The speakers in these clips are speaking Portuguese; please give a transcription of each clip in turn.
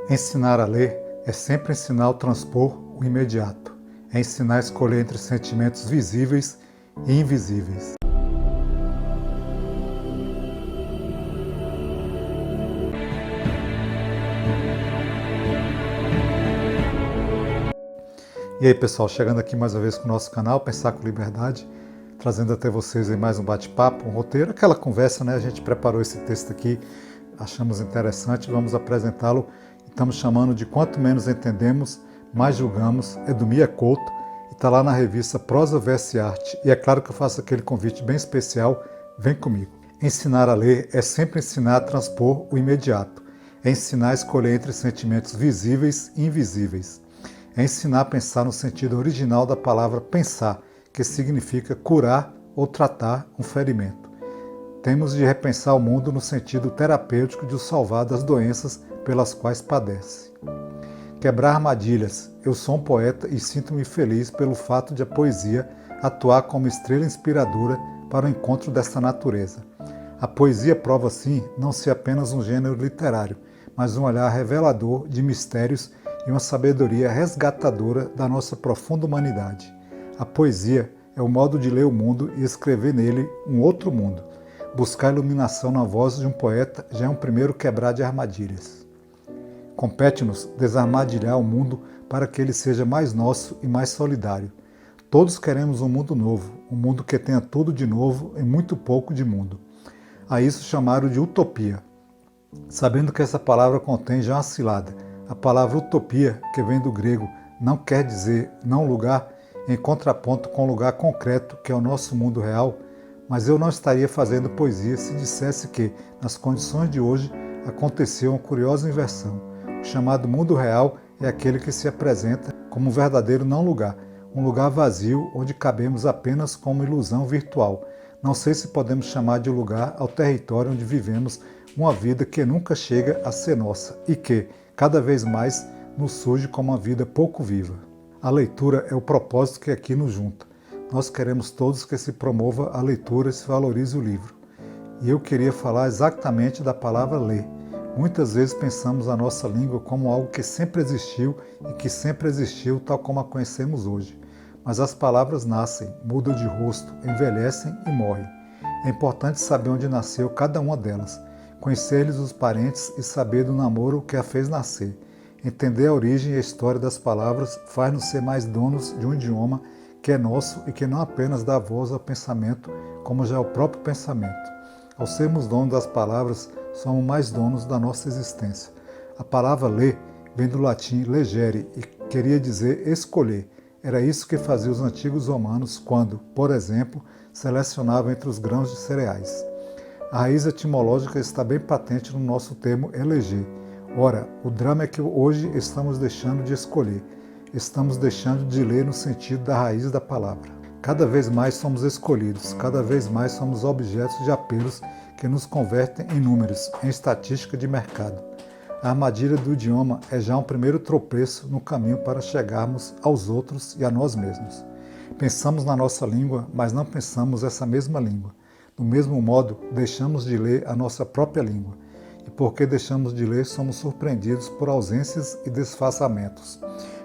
Ensinar a ler é sempre ensinar a transpor o imediato. É ensinar a escolher entre sentimentos visíveis e invisíveis. E aí pessoal, chegando aqui mais uma vez com o nosso canal Pensar com Liberdade, trazendo até vocês aí mais um bate-papo, um roteiro, aquela conversa, né? A gente preparou esse texto aqui, achamos interessante, vamos apresentá-lo. Estamos chamando de Quanto Menos Entendemos, Mais Julgamos, é do Mia Couto, e está lá na revista Prosa, Verso e Arte. E é claro que eu faço aquele convite bem especial, vem comigo. Ensinar a ler é sempre ensinar a transpor o imediato, é ensinar a escolher entre sentimentos visíveis e invisíveis. É ensinar a pensar no sentido original da palavra pensar, que significa curar ou tratar um ferimento. Temos de repensar o mundo no sentido terapêutico de o salvar das doenças pelas quais padece. Quebrar armadilhas. Eu sou um poeta e sinto-me feliz pelo fato de a poesia atuar como estrela inspiradora para o encontro desta natureza. A poesia prova, assim, não ser apenas um gênero literário, mas um olhar revelador de mistérios e uma sabedoria resgatadora da nossa profunda humanidade. A poesia é o modo de ler o mundo e escrever nele um outro mundo. Buscar iluminação na voz de um poeta já é um primeiro quebrar de armadilhas. Compete-nos desarmadilhar o mundo para que ele seja mais nosso e mais solidário. Todos queremos um mundo novo, um mundo que tenha tudo de novo e muito pouco de mundo. A isso chamaram de utopia. Sabendo que essa palavra contém já uma cilada. A palavra utopia, que vem do grego, não quer dizer não lugar, em contraponto com o lugar concreto, que é o nosso mundo real, mas eu não estaria fazendo poesia se dissesse que, nas condições de hoje, aconteceu uma curiosa inversão. O chamado mundo real é aquele que se apresenta como um verdadeiro não-lugar, um lugar vazio onde cabemos apenas como ilusão virtual. Não sei se podemos chamar de lugar ao território onde vivemos uma vida que nunca chega a ser nossa e que, cada vez mais, nos surge como uma vida pouco viva. A leitura é o propósito que aqui nos junta. Nós queremos todos que se promova a leitura e se valorize o livro. E eu queria falar exatamente da palavra ler. Muitas vezes pensamos a nossa língua como algo que sempre existiu e que sempre existiu tal como a conhecemos hoje. Mas as palavras nascem, mudam de rosto, envelhecem e morrem. É importante saber onde nasceu cada uma delas, conhecer-lhes os parentes e saber do namoro que a fez nascer. Entender a origem e a história das palavras faz-nos ser mais donos de um idioma que é nosso e que não apenas dá voz ao pensamento, como já é o próprio pensamento. Ao sermos donos das palavras, somos mais donos da nossa existência. A palavra ler vem do latim legere e queria dizer escolher. Era isso que faziam os antigos romanos quando, por exemplo, selecionavam entre os grãos de cereais. A raiz etimológica está bem patente no nosso termo eleger. Ora, o drama é que hoje estamos deixando de escolher. Estamos deixando de ler no sentido da raiz da palavra. Cada vez mais somos escolhidos, cada vez mais somos objetos de apelos que nos convertem em números, em estatística de mercado. A armadilha do idioma é já um primeiro tropeço no caminho para chegarmos aos outros e a nós mesmos. Pensamos na nossa língua, mas não pensamos essa mesma língua. Do mesmo modo, deixamos de ler a nossa própria língua. E porque deixamos de ler, somos surpreendidos por ausências e desfaçamentos.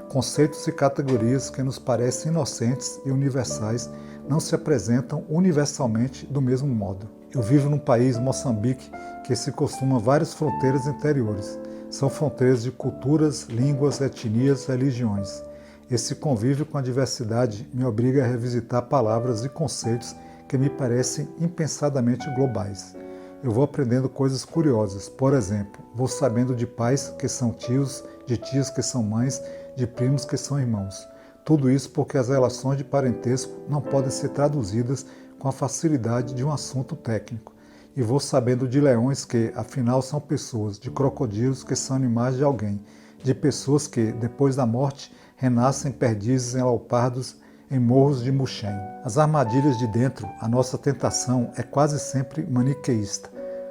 Conceitos e categorias que nos parecem inocentes e universais não se apresentam universalmente do mesmo modo. Eu vivo num país, Moçambique, que se costuma várias fronteiras interiores. São fronteiras de culturas, línguas, etnias, religiões. Esse convívio com a diversidade me obriga a revisitar palavras e conceitos que me parecem impensadamente globais. Eu vou aprendendo coisas curiosas. Por exemplo, vou sabendo de pais que são tios, de tias que são mães, de primos que são irmãos. Tudo isso porque as relações de parentesco não podem ser traduzidas com a facilidade de um assunto técnico. E vou sabendo de leões que, afinal, são pessoas, de crocodilos que são animais de alguém, de pessoas que, depois da morte, renascem perdizes em leopardos, em morros de Muxem. As armadilhas de dentro, a nossa tentação é quase sempre maniqueísta.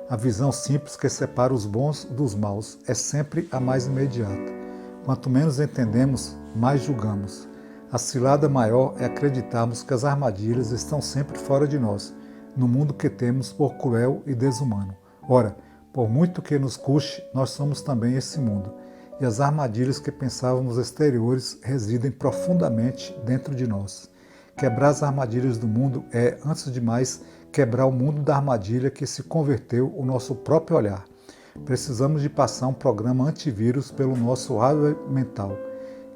A visão simples que separa os bons dos maus é sempre a mais imediata. Quanto menos entendemos, mais julgamos. A cilada maior é acreditarmos que as armadilhas estão sempre fora de nós, no mundo que temos por cruel e desumano. Ora, por muito que nos custe, nós somos também esse mundo. e as armadilhas que pensávamos exteriores residem profundamente dentro de nós. Quebrar as armadilhas do mundo é, antes de mais, quebrar o mundo da armadilha que se converteu o nosso próprio olhar. Precisamos de passar um programa antivírus pelo nosso hardware mental.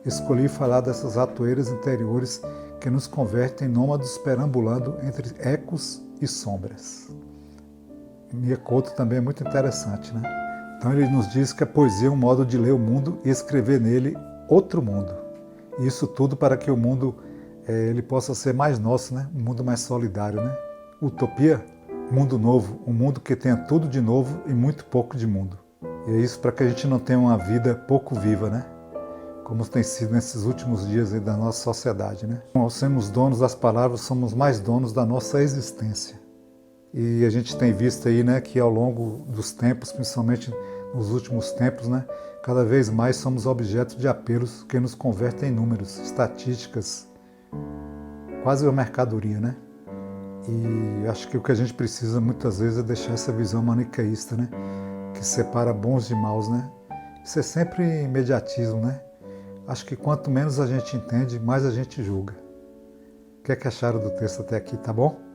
Escolhi falar dessas ratoeiras interiores que nos convertem em nômades perambulando entre ecos e sombras. Mia Couto também é muito interessante, né? Então ele nos diz que a poesia é um modo de ler o mundo e escrever nele outro mundo. E isso tudo para que o mundo ele possa ser mais nosso, né? Um mundo mais solidário, né? Utopia, mundo novo, um mundo que tenha tudo de novo e muito pouco de mundo. E é isso para que a gente não tenha uma vida pouco viva, né? Como tem sido nesses últimos dias aí da nossa sociedade, né? Ao sermos donos das palavras, somos mais donos da nossa existência. E a gente tem visto aí, né, que ao longo dos tempos, principalmente nos últimos tempos, né, cada vez mais somos objeto de apelos que nos convertem em números, estatísticas, quase uma mercadoria, né? E acho que o que a gente precisa muitas vezes é deixar essa visão maniqueísta, né, que separa bons de maus, né? Isso é sempre imediatismo, né? Acho que quanto menos a gente entende, mais a gente julga. O que é que acharam do texto até aqui, tá bom?